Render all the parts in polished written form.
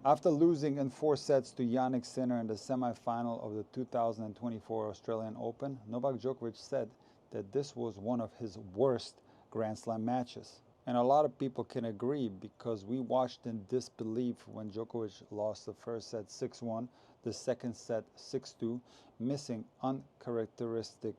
After losing in 4 sets to Jannik Sinner in the semi-final of the 2024 Australian Open, Novak Djokovic said that this was one of his worst Grand Slam matches. And a lot of people can agree because we watched in disbelief when Djokovic lost the first set 6-1, the second set 6-2, missing uncharacteristic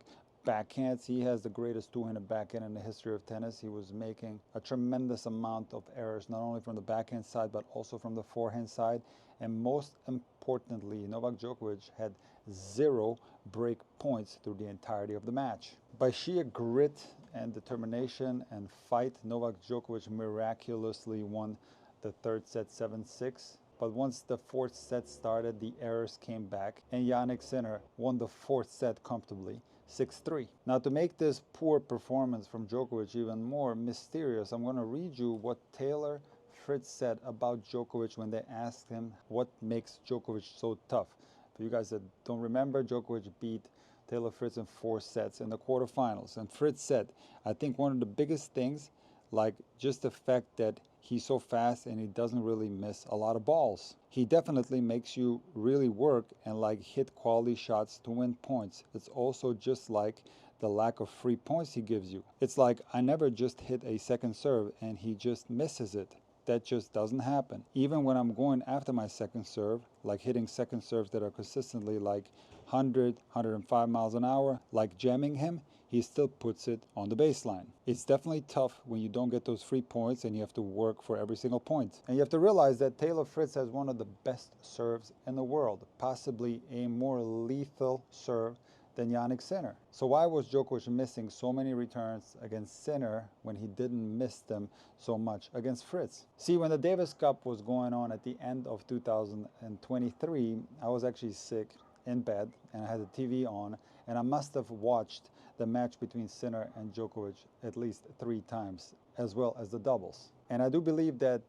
backhands. He has the greatest two-handed backhand in the history of tennis. He was making a tremendous amount of errors, not only from the backhand side, but also from the forehand side. And most importantly, Novak Djokovic had 0 break points through the entirety of the match. By sheer grit and determination and fight, Novak Djokovic miraculously won the third set 7-6. But once the fourth set started, the errors came back, and Jannik Sinner won the fourth set comfortably, 6-3. Now, to make this poor performance from Djokovic even more mysterious, I'm going to read you what Taylor Fritz said about Djokovic when they asked him what makes Djokovic so tough. For you guys that don't remember, Djokovic beat Taylor Fritz in 4 sets in the quarterfinals. And Fritz said, I think one of the biggest things, like just the fact that he's so fast and he doesn't really miss a lot of balls. He definitely makes you really work and like hit quality shots to win points. It's also just like the lack of free points he gives you. It's like I never just hit a second serve and he just misses it. That just doesn't happen. Even when I'm going after my second serve, like hitting second serves that are consistently like 100, 105 miles an hour, like jamming him, he still puts it on the baseline. It's definitely tough when you don't get those free points and you have to work for every single point. And you have to realize that Taylor Fritz has one of the best serves in the world, possibly a more lethal serve than Jannik Sinner. So why was Djokovic missing so many returns against Sinner when he didn't miss them so much against Fritz? See, when the Davis Cup was going on at the end of 2023, I was actually sick in bed and I had the TV on, and I must have watched the match between Sinner and Djokovic at least 3 times, as well as the doubles. And I do believe that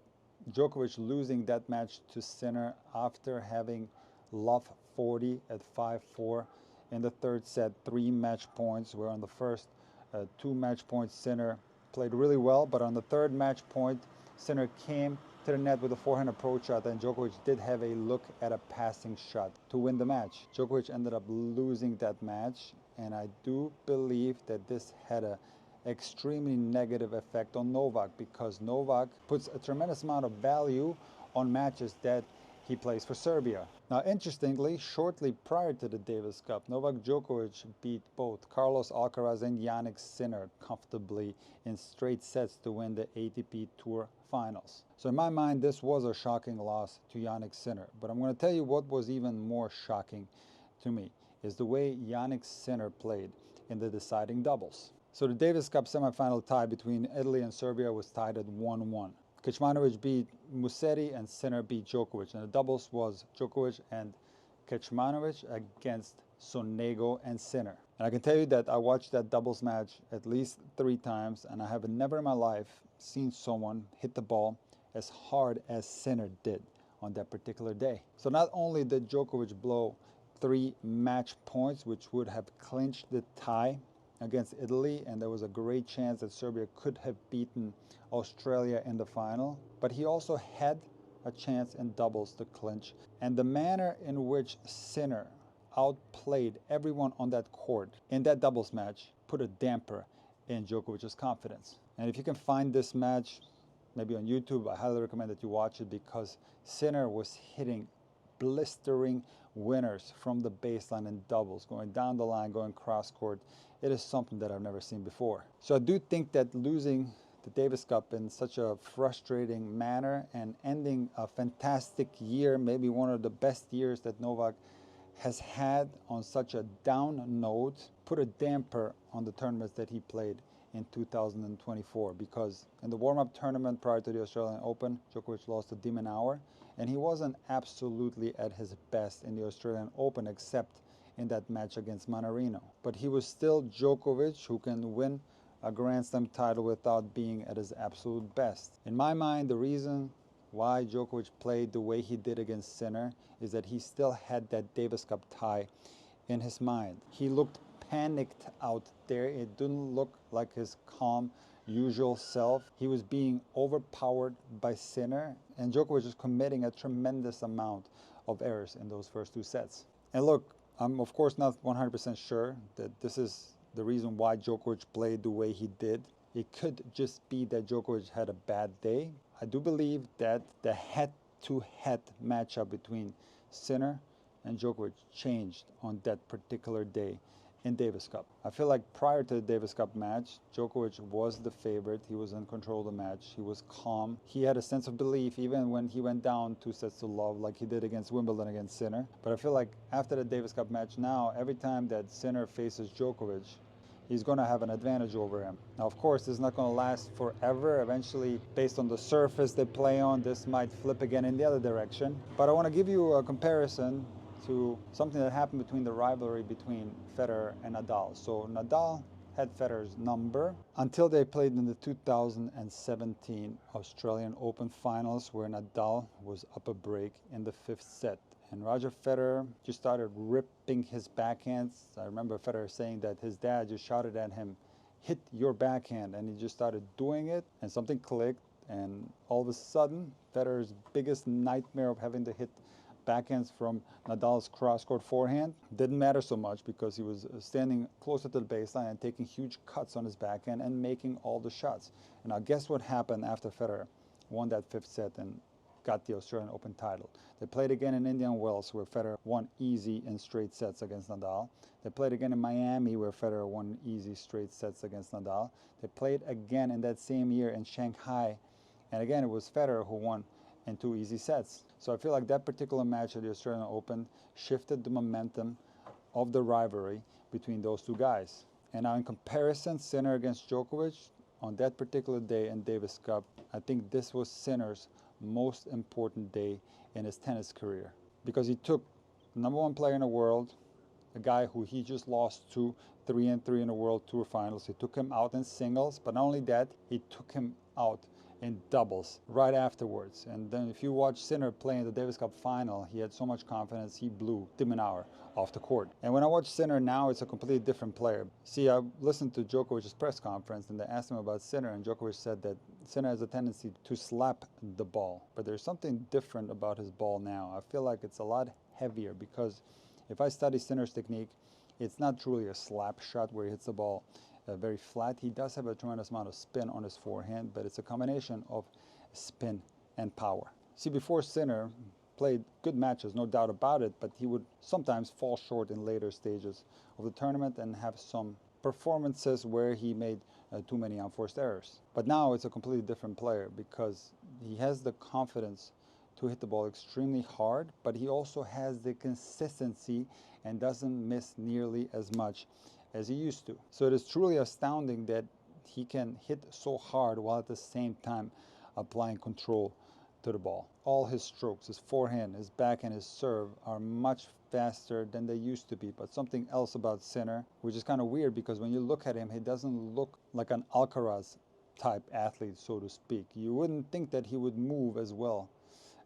Djokovic losing that match to Sinner after having love 40 at 5-4 in the third set, 3 match points, where on the first 2 match points Sinner played really well, but on the third match point Sinner came to the net with a forehand approach shot, and Djokovic did have a look at a passing shot to win the match. Djokovic ended up losing that match, and I do believe that this had a extremely negative effect on Novak, because Novak puts a tremendous amount of value on matches that he plays for Serbia. Now, interestingly, shortly prior to the Davis Cup, Novak Djokovic beat both Carlos Alcaraz and Jannik Sinner comfortably in straight sets to win the ATP Tour Finals. So in my mind, this was a shocking loss to Jannik Sinner. But I'm going to tell you what was even more shocking to me is the way Jannik Sinner played in the deciding doubles. So the Davis Cup semifinal tie between Italy and Serbia was tied at 1-1. Kecmanovic beat Musetti and Sinner beat Djokovic. And the doubles was Djokovic and Kecmanovic against Sonego and Sinner. And I can tell you that I watched that doubles match at least 3 times, and I have never in my life seen someone hit the ball as hard as Sinner did on that particular day. So not only did Djokovic blow 3 match points, which would have clinched the tie against Italy, and there was a great chance that Serbia could have beaten Australia in the final, but he also had a chance in doubles to clinch. And the manner in which Sinner outplayed everyone on that court in that doubles match put a damper in Djokovic's confidence. And if you can find this match, maybe on YouTube, I highly recommend that you watch it, because Sinner was hitting blistering winners from the baseline in doubles, going down the line, going cross court. It is something that I've never seen before. So I do think that losing the Davis Cup in such a frustrating manner and ending a fantastic year, maybe one of the best years that Novak has had on such a down note, put a damper on the tournaments that he played in 2024, because in the warm-up tournament prior to the Australian Open, Djokovic lost to De Minaur, and he wasn't absolutely at his best in the Australian Open except in that match against Manarino. But he was still Djokovic, who can win a Grand Slam title without being at his absolute best. In my mind, the reason why Djokovic played the way he did against Sinner is that he still had that Davis Cup tie in his mind. He looked panicked out there. It didn't look like his calm, usual self. He was being overpowered by Sinner, And Djokovic is committing a tremendous amount of errors in those first 2 sets. And look, I'm of course not 100% sure that this is the reason why Djokovic played the way he did. It could just be that Djokovic had a bad day. I do believe that the head-to-head matchup between Sinner and Djokovic changed on that particular day in Davis Cup. I feel like prior to the Davis Cup match, Djokovic was the favorite. He was in control of the match. He was calm. He had a sense of belief even when he went down 2 sets to love, like he did against Wimbledon against Sinner. But I feel like after the Davis Cup match now, every time that Sinner faces Djokovic, he's going to have an advantage over him. Now, of course, this is not going to last forever. Eventually, based on the surface they play on, this might flip again in the other direction. But I want to give you a comparison to something that happened between the rivalry between Federer and Nadal. So Nadal had Federer's number until they played in the 2017 Australian Open finals, where Nadal was up a break in the 5th set. And Roger Federer just started ripping his backhands. I remember Federer saying that his dad just shouted at him, "Hit your backhand," and he just started doing it, and something clicked, and all of a sudden, Federer's biggest nightmare of having to hit backhands from Nadal's cross-court forehand didn't matter so much, because he was standing closer to the baseline and taking huge cuts on his backhand and making all the shots. And now guess what happened after Federer won that 5th set and got the Australian Open title? They played again in Indian Wells, where Federer won easy in straight sets against Nadal. They played again in Miami, where Federer won easy straight sets against Nadal. They played again in that same year in Shanghai, and again it was Federer who won in 2 easy sets. So I feel like that particular match at the Australian Open shifted the momentum of the rivalry between those 2 guys. And now in comparison, Sinner against Djokovic, on that particular day in Davis Cup, I think this was Sinner's most important day in his tennis career, because he took the #1 player in the world, a guy who he just lost to 3-3 in the World Tour Finals. He took him out in singles, but not only that, he took him out in doubles right afterwards. And then if you watch Sinner play in the Davis Cup final, he had so much confidence, he blew de Minaur off the court. And when I watch Sinner now, it's a completely different player. See, I listened to Djokovic's press conference, and they asked him about Sinner, and Djokovic said that Sinner has a tendency to slap the ball. But there's something different about his ball now. I feel like it's a lot heavier, because if I study Sinner's technique, it's not truly a slap shot where he hits the ball very flat. He does have a tremendous amount of spin on his forehand, but it's a combination of spin and power. See, before Sinner played good matches, no doubt about it, but he would sometimes fall short in later stages of the tournament and have some performances where he made too many unforced errors. But now it's a completely different player, because he has the confidence to hit the ball extremely hard, but he also has the consistency and doesn't miss nearly as much as he used to. So it is truly astounding that he can hit so hard while at the same time applying control to the ball. All his strokes, his forehand, his backhand, his serve are much faster than they used to be. But something else about Sinner, which is kind of weird, because when you look at him, he doesn't look like an Alcaraz type athlete, so to speak. You wouldn't think that he would move as well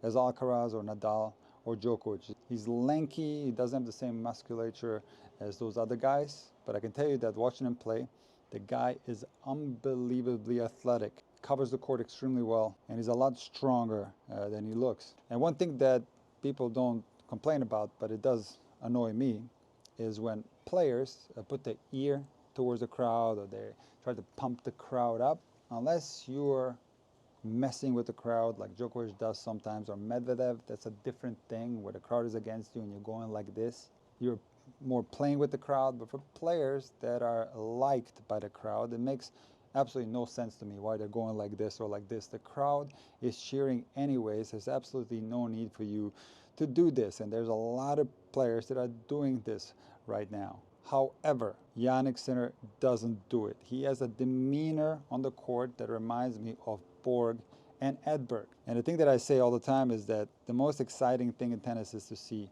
as Alcaraz or Nadal or Djokovic. He's lanky, he doesn't have the same musculature as those other guys, but I can tell you that watching him play, the guy is unbelievably athletic, covers the court extremely well, and he's a lot stronger than he looks. And one thing that people don't complain about, but it does annoy me, is when players put their ear towards the crowd, or they try to pump the crowd up. Unless you're messing with the crowd like Djokovic does sometimes, or Medvedev, that's a different thing, where the crowd is against you and you're going like this. You're more playing with the crowd. But for players that are liked by the crowd, it makes absolutely no sense to me why they're going like this or like this. The crowd is cheering anyways. There's absolutely no need for you to do this, and there's a lot of players that are doing this right now. However, Jannik Sinner doesn't do it. He has a demeanor on the court that reminds me of Borg and Edberg. And the thing that I say all the time is that the most exciting thing in tennis is to see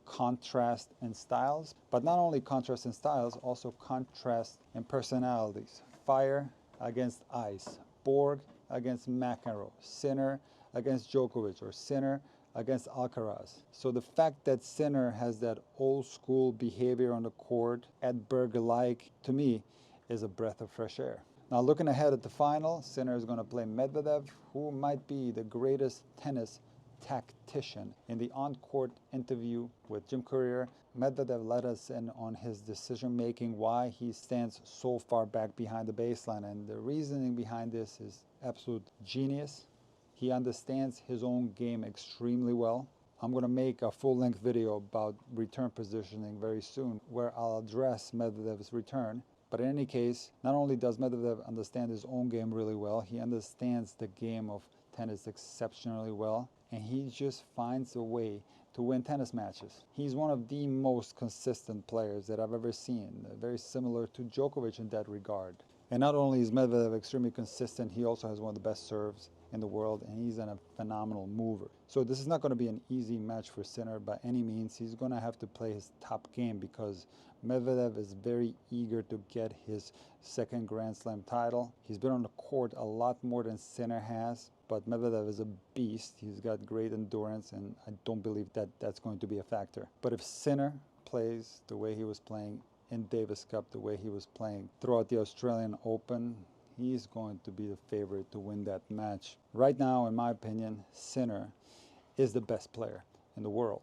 contrast in styles, but not only contrast in styles, also contrast in personalities. Fire against ice, Borg against McEnroe, Sinner against Djokovic, or Sinner against Alcaraz. So the fact that Sinner has that old school behavior on the court, Edberg-like, to me, is a breath of fresh air. Now, looking ahead at the final, Sinner is going to play Medvedev, who might be the greatest tennis tactician. In the on-court interview with Jim Courier, Medvedev let us in on his decision-making, why he stands so far back behind the baseline. And the reasoning behind this is absolute genius. He understands his own game extremely well. I'm going to make a full-length video about return positioning very soon, where I'll address Medvedev's return. But in any case, not only does Medvedev understand his own game really well, he understands the game of tennis exceptionally well, and he just finds a way to win tennis matches. He's one of the most consistent players that I've ever seen, very similar to Djokovic in that regard. And not only is Medvedev extremely consistent, he also has one of the best serves in the world, and he's a phenomenal mover. So this is not going to be an easy match for Sinner by any means. He's going to have to play his top game because Medvedev is very eager to get his second Grand Slam title. He's been on the court a lot more than Sinner has, but Medvedev is a beast. He's got great endurance, and I don't believe that that's going to be a factor. But if Sinner plays the way he was playing in Davis Cup, the way he was playing throughout the Australian Open, he's going to be the favorite to win that match. Right now, in my opinion, Sinner is the best player in the world.